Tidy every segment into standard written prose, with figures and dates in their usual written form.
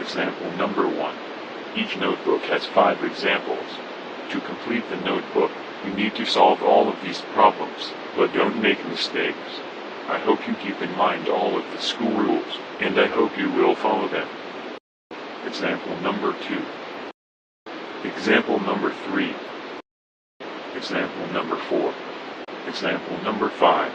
Example number 1. Each notebook has 5 examples. To complete the notebook, you need to solve all of these problems, but don't make mistakes. I hope you keep in mind all of the school rules, and I hope you will follow them. Example number 2. Example number 3. Example number 4. Example number 5.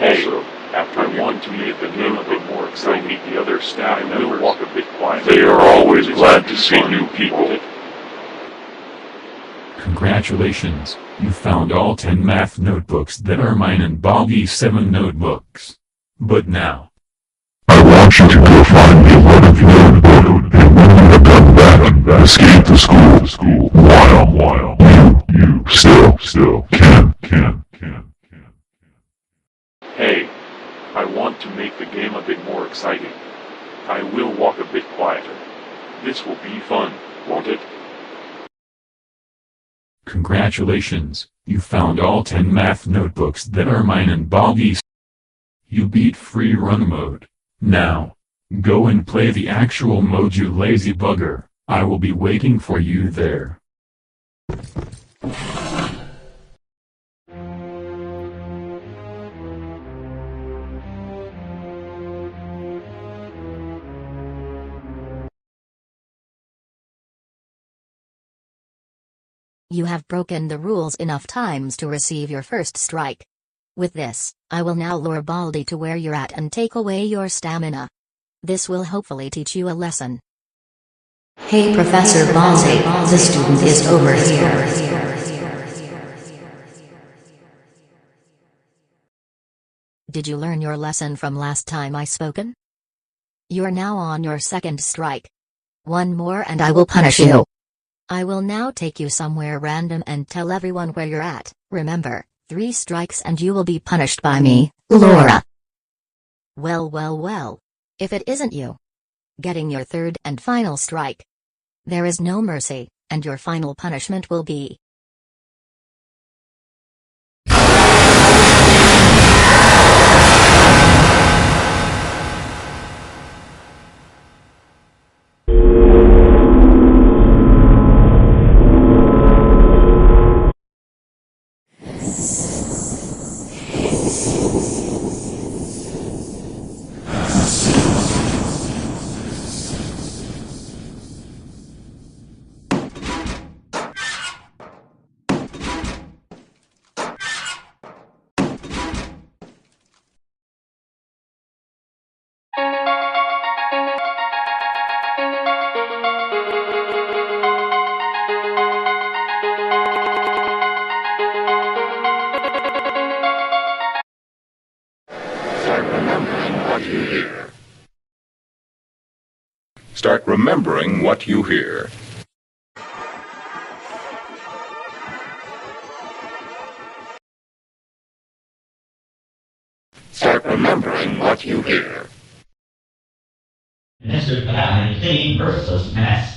Also, after I want to make the game a bit more exciting, meet the other staff members. Will walk a bit quiet. They are always glad to see new people. Congratulations, you found all 10 math notebooks that are mine and Bobby's 7 notebooks. But now, I want you to go find the 11th notebook, and when you have done that, escape the school while you still can. Hey, I want to make the game a bit more exciting. I will walk a bit quieter. This will be fun, won't it? congratulations, you found all 10 math notebooks that are mine and Bobby's. You beat free run mode. Now, go and play the actual mode, you lazy bugger. I will be waiting for you there. You have broken the rules enough times to receive your first strike. With this, I will now lure Baldi to where you're at and take away your stamina. This will hopefully teach you a lesson. Hey Professor Baldi, the student is over here. Did you learn your lesson from last time I spoken? You're now on your second strike. One more and I will punish you. I will now take you somewhere random and tell everyone where you're at. Remember, 3 strikes and you will be punished by me, Laura. Well. If it isn't you getting your third and final strike, there is no mercy, and your final punishment will be Start remembering what you hear. Start remembering what you hear. Mr. Calamity versus Mess.